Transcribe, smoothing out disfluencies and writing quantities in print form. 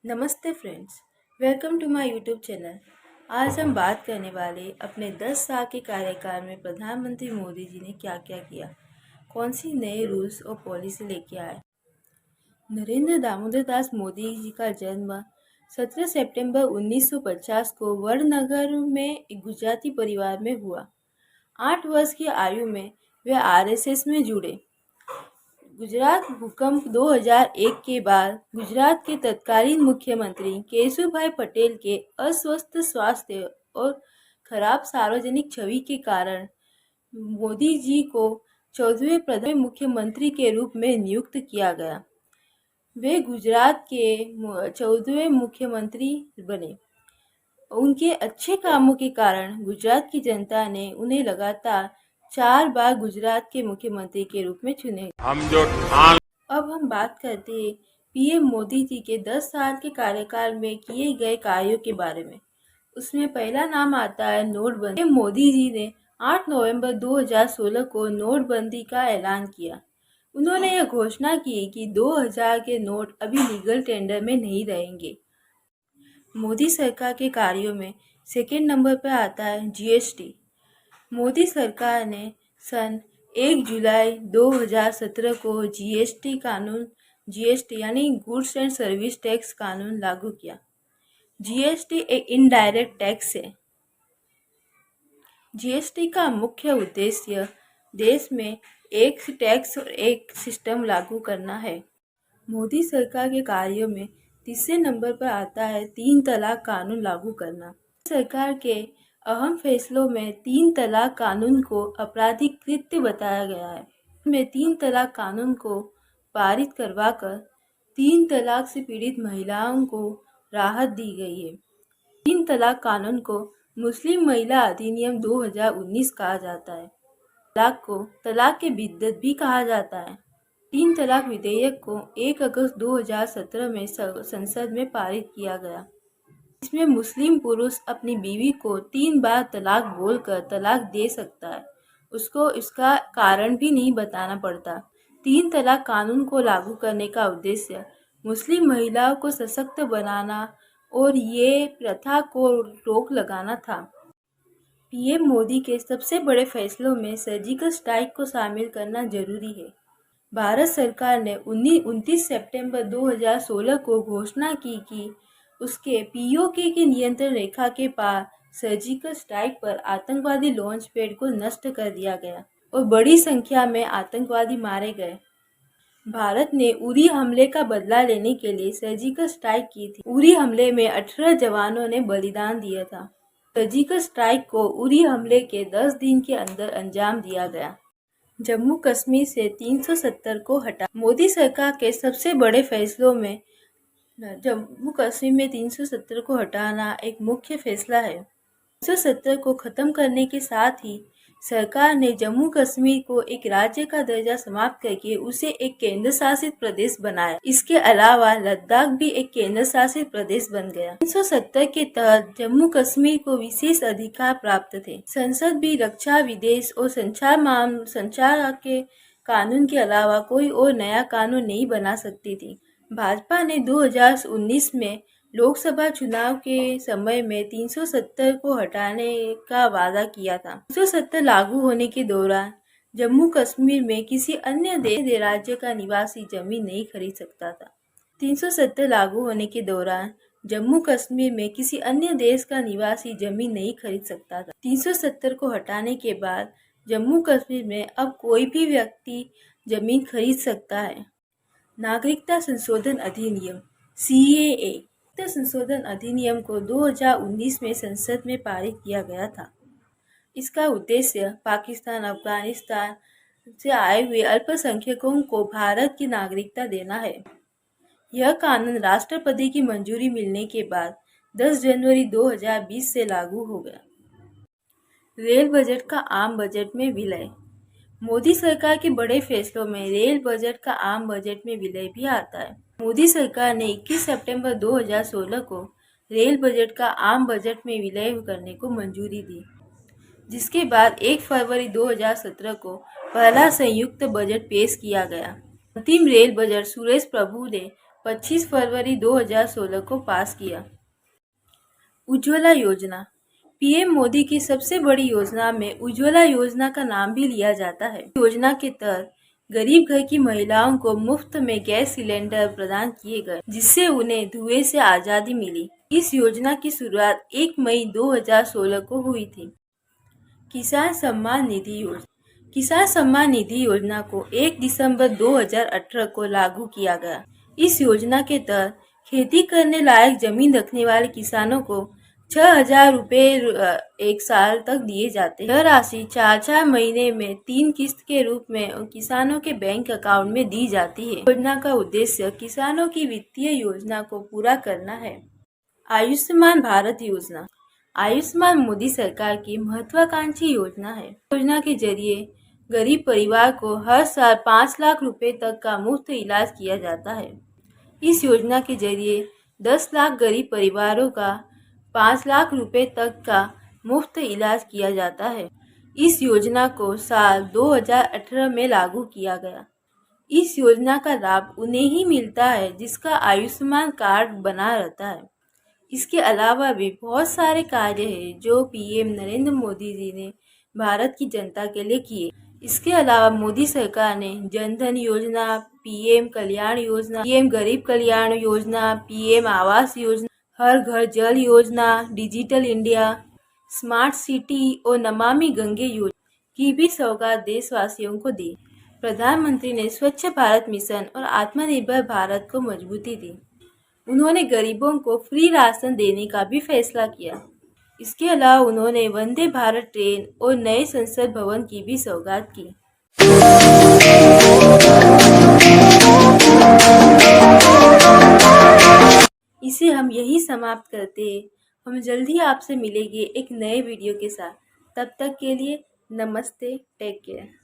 नमस्ते friends, welcome to my YouTube channel. आज हम बात करने वाले अपने 10 साल के कार्यकाल में प्रधानमंत्री मोदी जी ने क्या क्या किया, कौन सी नए रूल्स और पॉलिसी लेके आए। नरेंद्र दामोदर दास मोदी जी का जन्म 17 सितंबर 1950 को वडनगर में एक गुजराती परिवार में हुआ। 8 वर्ष की आयु में वे आरएसएस में जुड़े। गुजरात भूकंप 2001 के बाद गुजरात के तत्कालीन मुख्यमंत्री केशुभाई पटेल के अस्वस्थ स्वास्थ्य और खराब सार्वजनिक छवि के कारण मोदी जी को 14वें प्रधान मुख्यमंत्री के रूप में नियुक्त किया गया। वे गुजरात के 14वें मुख्यमंत्री बने। उनके अच्छे कामों के कारण गुजरात की जनता ने उन्हें लगातार 4 बार गुजरात के मुख्यमंत्री के रूप में चुने। अब हम बात करते हैं पीएम मोदी जी के 10 साल के कार्यकाल में किए गए कार्यों के बारे में। उसमें पहला नाम आता है नोटबंदी। पीएम मोदी जी ने 8 नवंबर 2016 को नोटबंदी का ऐलान किया। उन्होंने यह घोषणा की कि 2000 के नोट अभी लीगल टेंडर में नहीं रहेंगे। मोदी सरकार के कार्यों में सेकेंड नंबर पर आता है जीएसटी। मोदी सरकार ने सन 1 जुलाई 2017 को जीएसटी यानी गुड्स एंड सर्विस टैक्स कानून लागू किया। जीएसटी एक इनडायरेक्ट टैक्स है। जीएसटी का मुख्य उद्देश्य देश में एक टैक्स और एक सिस्टम लागू करना है। मोदी सरकार के कार्यों में तीसरे नंबर पर आता है 3 तलाक कानून लागू करना। सरकार के अहम फैसलों में 3 तलाक कानून को आपराधिक कृत्य बताया गया है। में 3 तलाक कानून को पारित करवाकर 3 तलाक से पीड़ित महिलाओं को राहत दी गई है। 3 तलाक कानून को मुस्लिम महिला अधिनियम 2019 कहा जाता है। तलाक को तलाक के बिद्दत भी कहा जाता है। 3 तलाक विधेयक को 1 अगस्त 2017 में संसद में पारित किया गया। इसमें मुस्लिम पुरुष अपनी बीवी को 3 बार तलाक बोलकर तलाक दे सकता है। उसको इसका कारण भी नहीं बताना पड़ता। 3 तलाक कानून को लागू करने का उद्देश्य मुस्लिम महिलाओं को सशक्त बनाना और ये प्रथा को रोक लगाना था। पीएम मोदी के सबसे बड़े फैसलों में सर्जिकल स्ट्राइक को शामिल करना जरूरी है। भारत सरकार ने 29 सितंबर 2016 को घोषणा की कि उसके पीओके की नियंत्रण रेखा के पार सर्जिकल स्ट्राइक पर आतंकवादी लॉन्च पैड को नष्ट कर दिया गया और बड़ी संख्या में आतंकवादी मारे गए। भारत ने उरी हमले का बदला लेने के लिए सर्जिकल स्ट्राइक की थी। उरी हमले में 18 जवानों ने बलिदान दिया था। सर्जिकल स्ट्राइक को उरी हमले के 10 दिन के अंदर अंजाम दिया गया। जम्मू कश्मीर से 370 को हटा। मोदी सरकार के सबसे बड़े फैसलों में जम्मू कश्मीर में 370 को हटाना एक मुख्य फैसला है। 370 को खत्म करने के साथ ही सरकार ने जम्मू कश्मीर को एक राज्य का दर्जा समाप्त करके उसे एक केंद्र शासित प्रदेश बनाया। इसके अलावा लद्दाख भी एक केंद्र शासित प्रदेश बन गया। 370 के तहत जम्मू कश्मीर को विशेष अधिकार प्राप्त थे। संसद भी रक्षा, विदेश और संचार के कानून के अलावा कोई और नया कानून नहीं बना सकती थी। भाजपा ने 2019 में लोकसभा चुनाव के समय में 370 को हटाने का वादा किया था। 370 लागू होने के दौरान जम्मू कश्मीर में किसी अन्य राज्य का निवासी जमीन नहीं खरीद सकता था। 370 लागू होने के दौरान जम्मू कश्मीर में किसी अन्य देश का निवासी जमीन नहीं खरीद सकता था। 370 को हटाने के बाद जम्मू कश्मीर में अब कोई भी व्यक्ति जमीन खरीद सकता है। नागरिकता संशोधन अधिनियम सीएए संशोधन अधिनियम को 2019 में संसद में पारित किया गया था। इसका उद्देश्य पाकिस्तान, अफगानिस्तान से आए हुए अल्पसंख्यकों को भारत की नागरिकता देना है। यह कानून राष्ट्रपति की मंजूरी मिलने के बाद 10 जनवरी 2020 से लागू हो गया। रेल बजट का आम बजट में विलय। मोदी सरकार के बड़े फैसलों में रेल बजट का आम बजट में विलय भी आता है। मोदी सरकार ने 21 सितंबर 2016 को रेल बजट का आम बजट में विलय करने को मंजूरी दी, जिसके बाद 1 फरवरी 2017 को पहला संयुक्त बजट पेश किया गया। अंतिम रेल बजट सुरेश प्रभु ने 25 फरवरी 2016 को पास किया। उज्ज्वला योजना। पीएम मोदी की सबसे बड़ी योजना में उज्ज्वला योजना का नाम भी लिया जाता है। योजना के तहत गरीब घर की महिलाओं को मुफ्त में गैस सिलेंडर प्रदान किए गए, जिससे उन्हें धुएं से आजादी मिली। इस योजना की शुरुआत 1 मई 2016 को हुई थी। किसान सम्मान निधि योजना। किसान सम्मान निधि योजना को 1 दिसंबर 2018 को लागू किया गया। इस योजना के तहत खेती करने लायक जमीन रखने वाले किसानों को 6,000 रुपए एक साल तक दिए जाते हैं। यह राशि 4 महीने में 3 किस्त के रूप में किसानों के बैंक अकाउंट में दी जाती है। योजना का उद्देश्य किसानों की वित्तीय योजना को पूरा करना है। आयुष्मान भारत योजना। आयुष्मान मोदी सरकार की महत्वाकांक्षी योजना है। योजना के जरिए गरीब परिवार को हर साल 5 लाख रुपए तक का मुफ्त इलाज किया जाता है। इस योजना के जरिए 10 लाख गरीब परिवारों का 5 लाख रुपए तक का मुफ्त इलाज किया जाता है। इस योजना को साल 2018 में लागू किया गया। इस योजना का लाभ उन्हें ही मिलता है जिसका आयुष्मान कार्ड बना रहता है। इसके अलावा भी बहुत सारे कार्य हैं जो पीएम नरेंद्र मोदी जी ने भारत की जनता के लिए किए। इसके अलावा मोदी सरकार ने जन धन योजना, पीएम कल्याण योजना, पीएम गरीब कल्याण योजना, पीएम आवास योजना, हर घर जल योजना, डिजिटल इंडिया, स्मार्ट सिटी और नमामि गंगे योजना की भी सौगात देशवासियों को दी। प्रधानमंत्री ने स्वच्छ भारत मिशन और आत्मनिर्भर भारत को मजबूती दी। उन्होंने गरीबों को फ्री राशन देने का भी फैसला किया। इसके अलावा उन्होंने वंदे भारत ट्रेन और नए संसद भवन की भी सौगात की। इसे हम यही समाप्त करते हैं। हम जल्दी आपसे मिलेंगे एक नए वीडियो के साथ। तब तक के लिए नमस्ते, टेक केयर।